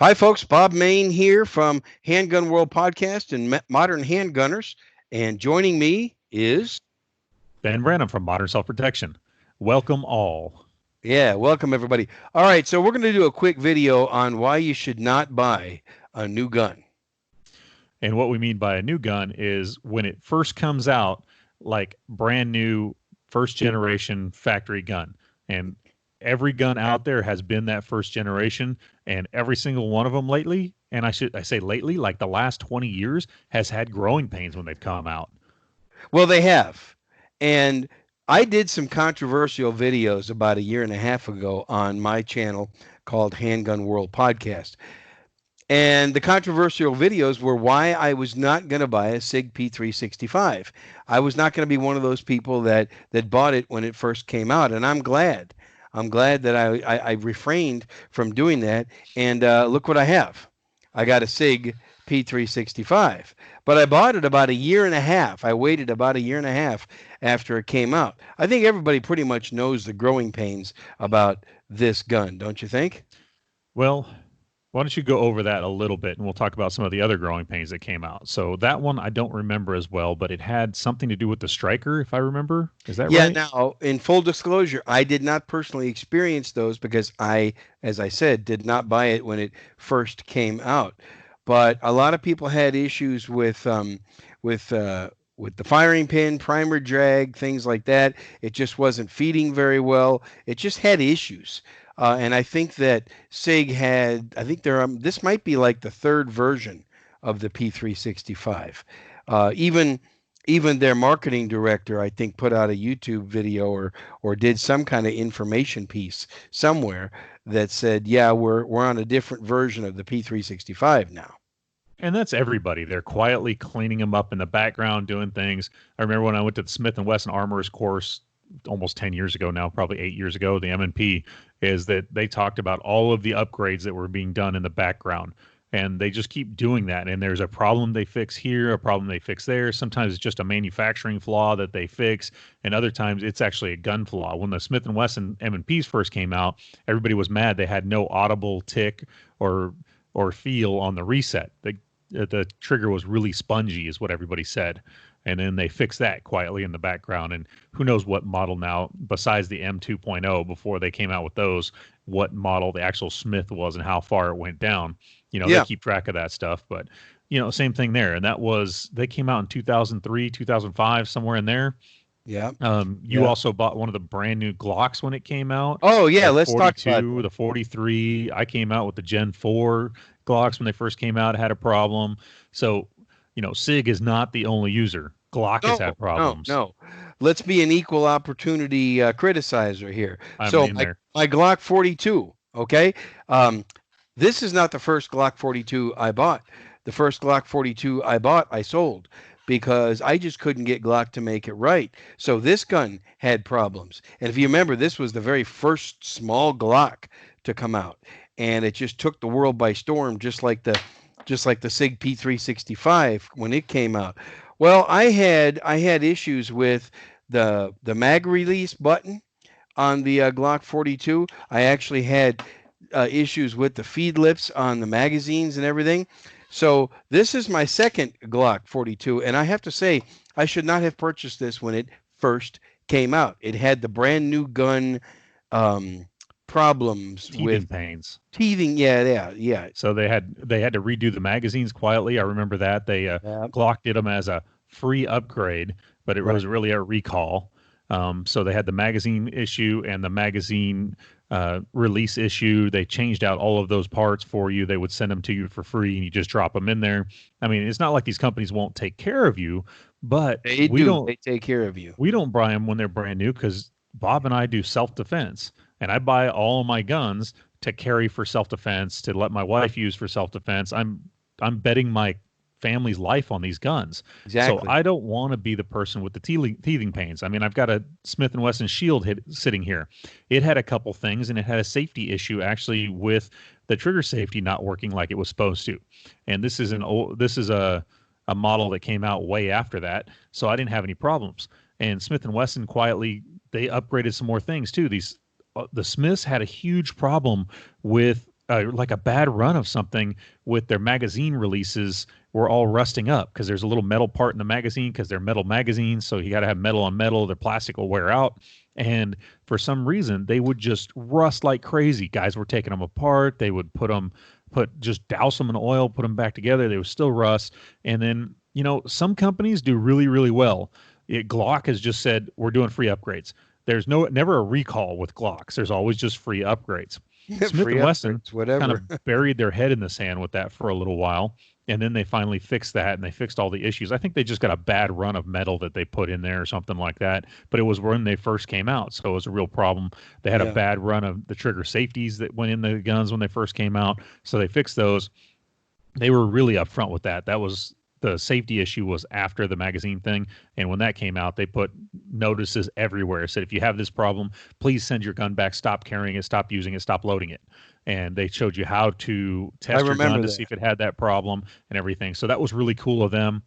Hi, folks. Bob Main here from Handgun World Podcast and Modern Handgunners. And joining me is, Ben Branham from Modern Self-Protection. Welcome all. welcome everybody. All right, so we're going to do a quick video on why you should not buy a new gun. And what we mean by a new gun is when it first comes out, like brand new first generation factory gun. And every gun out there has been that first generation, and every single one of them lately, and I say lately, like the last 20 years, has had growing pains when they've come out. Well, they have. And I did some controversial videos about a year and a half ago on my channel called Handgun World Podcast. And the controversial videos were why I was not going to buy a Sig P365. I was not going to be one of those people that bought it when it first came out, and I'm glad. I'm glad that I refrained from doing that. And look what I have. I got a Sig P365, but I bought it about a year and a half. I waited about a year and a half after it came out. I think everybody pretty much knows the growing pains about this gun, don't you think? Well, why don't you go over that a little bit, and we'll talk about some of the other growing pains that came out. So that one I don't remember as well, but it had something to do with the striker, if I remember. Is that Yeah, right? now, in full disclosure, I did not personally experience those because as I said, did not buy it when it first came out. But a lot of people had issues with with the firing pin, primer drag, things like that. It just wasn't feeding very well. It just had issues. And I think that SIG had, I think this might be like the third version of the P365. Even their marketing director, I think, put out a YouTube video or did some kind of information piece somewhere that said, yeah, we're on a different version of the P365 now. And that's everybody. They're quietly cleaning them up in the background, doing things. I remember when I went to the Smith & Wesson Armorer's course almost 10 years ago now, probably 8 years ago, the M&P, is that they talked about all of the upgrades that were being done in the background. And they just keep doing that. And there's a problem they fix here, a problem they fix there. Sometimes it's just a manufacturing flaw that they fix. And other times it's actually a gun flaw. When the Smith & Wesson M&Ps first came out, everybody was mad. They had no audible tick or feel on the reset. The trigger was really spongy is what everybody said. And then they fixed that quietly in the background. And who knows what model now, besides the M2.0, before they came out with those, what model the actual Smith was and how far it went down. They keep track of that stuff. But, same thing there. And they came out in 2003, 2005, somewhere in there. Yeah. You also bought one of the brand new Glocks when it came out. Oh, yeah. The Let's talk 42, about the 43. I came out with the Gen 4 Glocks when they first came out. It had a problem. So, SIG is not the only user. Glock has had problems. No. Let's be an equal opportunity criticizer here. I'm So in there. my Glock 42, okay? This is not the first Glock 42 I bought. The first Glock 42 I bought, I sold because I just couldn't get Glock to make it right. So this gun had problems. And if you remember, this was the very first small Glock to come out. And it just took the world by storm, just like the Sig P365 when it came out. Well, I had issues with the mag release button on the Glock 42. I actually had issues with the feed lips on the magazines and everything. So this is my second Glock 42, and I have to say I should not have purchased this when it first came out. It had the brand new gun problems with pains. teething. Yeah. So they had to redo the magazines quietly. I remember that they Glock did them as a free upgrade, but it was really a recall. So they had the magazine issue and the magazine release issue. They changed out all of those parts for you. They would send them to you for free, and you just drop them in there. I mean, it's not like these companies won't take care of you, but They do. They take care of you. We don't buy them when they're brand new because Bob and I do self-defense, and I buy all of my guns to carry for self-defense, to let my wife use for self-defense. I'm betting my family's life on these guns. Exactly. So I don't want to be the person with the teething pains. I mean, I've got a Smith & Wesson Shield sitting here. It had a couple things, and it had a safety issue actually with the trigger safety not working like it was supposed to. And this is a model that came out way after that, so I didn't have any problems. And Smith & Wesson quietly, they upgraded some more things too. The Smiths had a huge problem with like a bad run of something with their magazine releases were all rusting up because there's a little metal part in the magazine because they're metal magazines. So you got to have metal on metal. Their plastic will wear out. And for some reason, they would just rust like crazy. Guys were taking them apart. They would just douse them in oil, put them back together. They would still rust. And then, some companies do really, really well. Glock has just said, we're doing free upgrades. There's never a recall with Glocks. There's always just free upgrades. Smith Free and Wesson upgrades, kind whatever. of buried their head in the sand with that for a little while, and then they finally fixed that and they fixed all the issues. I think they just got a bad run of metal that they put in there or something like that, but it was when they first came out, so it was a real problem. They had a Yeah. bad run of the trigger safeties that went in the guns when they first came out, so they fixed those. They were really upfront with that. That was the safety issue was after the magazine thing, and when that came out, they put notices everywhere. Said if you have this problem, please send your gun back. Stop carrying it. Stop using it. Stop loading it. And they showed you how to I test your gun remember to that. see if it had that problem and everything. So that was really cool of them.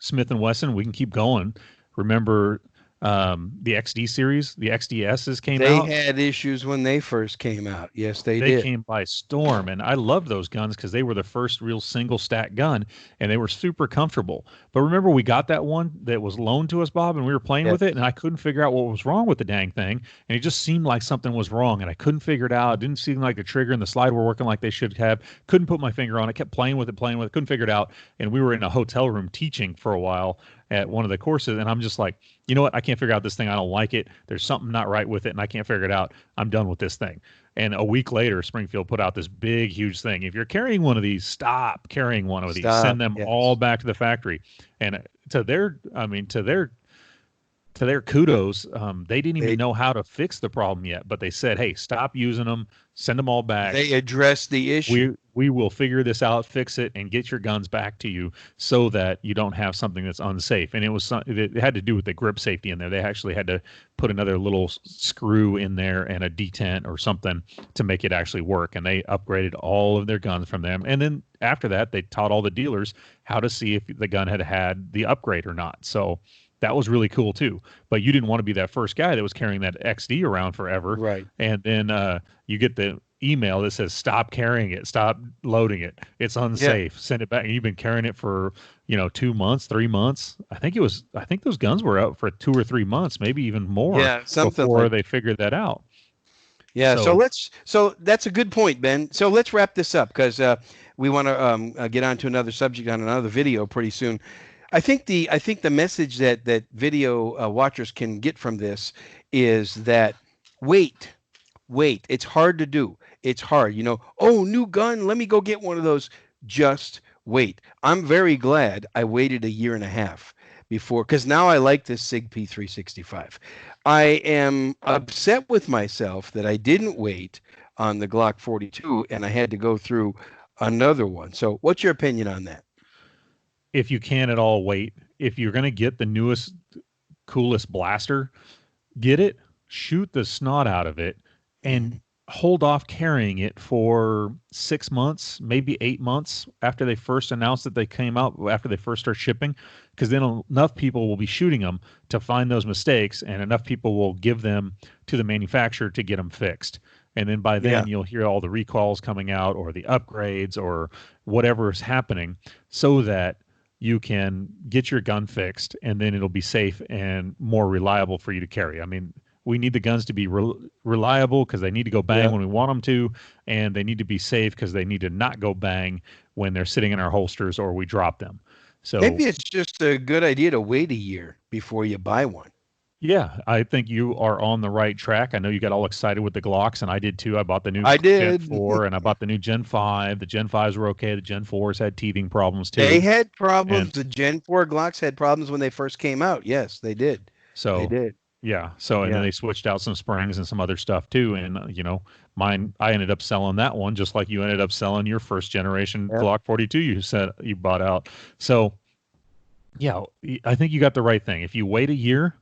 Smith and Wesson, we can keep going. Remember the XD series, the XDSs came They out. had issues when they first came out. Yes, they They did. came by storm, and I loved those guns because they were the first real single stack gun, and they were super comfortable. But remember, we got that one that was loaned to us, Bob, and we were playing Yes. with it, and I couldn't figure out what was wrong with the dang thing, and it just seemed like something was wrong, and I couldn't figure it out. It didn't seem like the trigger and the slide were working like they should have. Couldn't put my finger on it. Kept playing with it, couldn't figure it out, and we were in a hotel room teaching for a while at one of the courses, and I'm just like, you know what? I can't figure out this thing. I don't like it. There's something not right with it, and I can't figure it out. I'm done with this thing. And a week later, Springfield put out this big, huge thing. If you're carrying one of these, stop carrying one of these. Stop. Send them all Yes. back to the factory. And to their, I mean, to their kudos, they didn't even They know how to fix the problem yet. But they said, "Hey, stop using them. Send them all back. they addressed the issue. We will figure this out, fix it, and get your guns back to you so that you don't have something that's unsafe." And it had to do with the grip safety in there. They actually had to put another little screw in there and a detent or something to make it actually work. And they upgraded all of their guns from them. And then after that, they taught all the dealers how to see if the gun had had the upgrade or not. So that was really cool too. But you didn't want to be that first guy that was carrying that XD around forever. Right. And then you get the email that says, "Stop carrying it, stop loading it. It's Yeah. unsafe. Send it back." And you've been carrying it for 2 months, 3 months. I think those guns were out for 2 or 3 months, maybe even more Yeah. Something before like. they figured that out. Yeah. So So that's a good point, Ben. So let's wrap this up because we want to get on to another subject on another video pretty soon. I think the message that video watchers can get from this is that wait, wait. It's hard to do. It's hard. Oh, new gun. Let me go get one of those. Just wait. I'm very glad I waited a year and a half before, because now I like this Sig P365. I am upset with myself that I didn't wait on the Glock 42 and I had to go through another one. So, what's your opinion on that? if you can at all, wait. If you're going to get the newest, coolest blaster, get it, shoot the snot out of it, and Mhm. hold off carrying it for 6 months, maybe 8 months after they first announced that they came out, after they first start shipping, because then enough people will be shooting them to find those mistakes, and enough people will give them to the manufacturer to get them fixed. And then by Yeah. then you'll hear all the recalls coming out or the upgrades or whatever is happening so that you can get your gun fixed and then it'll be safe and more reliable for you to carry. I mean, we need the guns to be reliable because they need to go bang Yeah. when we want them to, and they need to be safe because they need to not go bang when they're sitting in our holsters or we drop them. So Maybe it's just a good idea to wait a year before you buy one. yeah, I think you are on the right track. I know you got all excited with the Glocks, and I did too. I bought the new I Gen did. 4 and I bought the new Gen 5. The Gen 5s were okay. The Gen 4s had teething problems They too. had problems. And The Gen 4 Glocks had problems when they first came out. Yes, they did. They so, did. yeah. So, and then Yeah. they switched out some springs and some other stuff too. And, mine, I ended up selling that one just like you ended up selling your first generation Yeah. Glock 42 you said you bought out. So, yeah, I think you got the right thing. If you wait a year,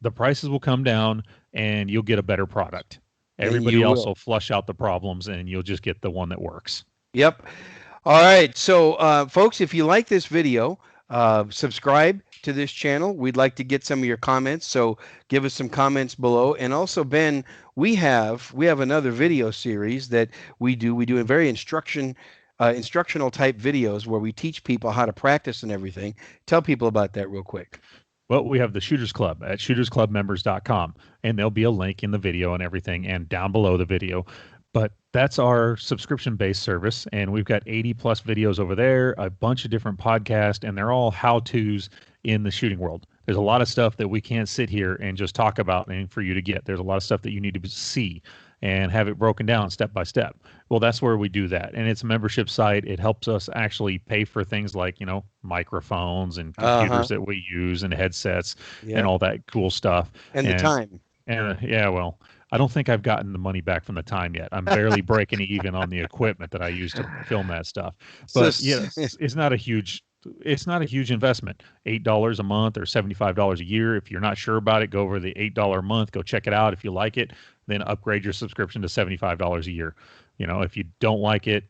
the prices will come down and you'll get a better product. And Everybody you else will. will flush out the problems and you'll just get the one that works. Yep. All right. So, folks, if you like this video, subscribe, to this channel. We'd like to get some of your comments, so give us some comments below. And also, Ben, we have another video series that we do. We do a very instructional type videos where we teach people how to practice and everything. Tell people about that real quick. Well, we have the Shooters Club at shootersclubmembers.com, and there'll be a link in the video and everything, and down below the video. But that's our subscription based service, and we've got 80 plus videos over there, a bunch of different podcasts, and they're all how to's in the shooting world. There's a lot of stuff that we can't sit here and just talk about and for you to get. There's a lot of stuff that you need to see and have it broken down step by step. Well, that's where we do that. And it's a membership site. It helps us actually pay for things like, microphones and Uh-huh. computers that we use and headsets and Yep. all that cool stuff. And the And time. yeah, well, I don't think I've gotten the money back from the time yet. I'm barely breaking even on the equipment that I use to film that stuff. So, But yeah, it's not a huge investment. $8 a month or $75 a year. If you're not sure about it, go over the $8 a month, go check it out. If you like it, then upgrade your subscription to $75 a year. If you don't like it,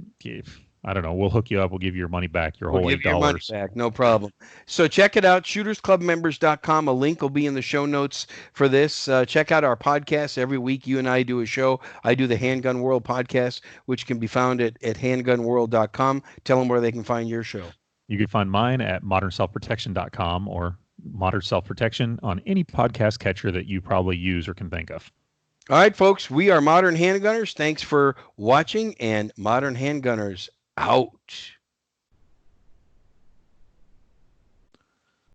I don't know, we'll hook you up. We'll give you your money back, your we'll whole give $8. you your money back, no problem. So check it out, shootersclubmembers.com. A link will be in the show notes for this. Check out our podcast. Every week, you and I do a show. I do the Handgun World podcast, which can be found at handgunworld.com. Tell them where they can find your show. You can find mine at modernselfprotection.com or Modern Self Protection on any podcast catcher that you probably use or can think of. All right, folks, we are Modern Handgunners. Thanks for watching, and Modern Handgunners out.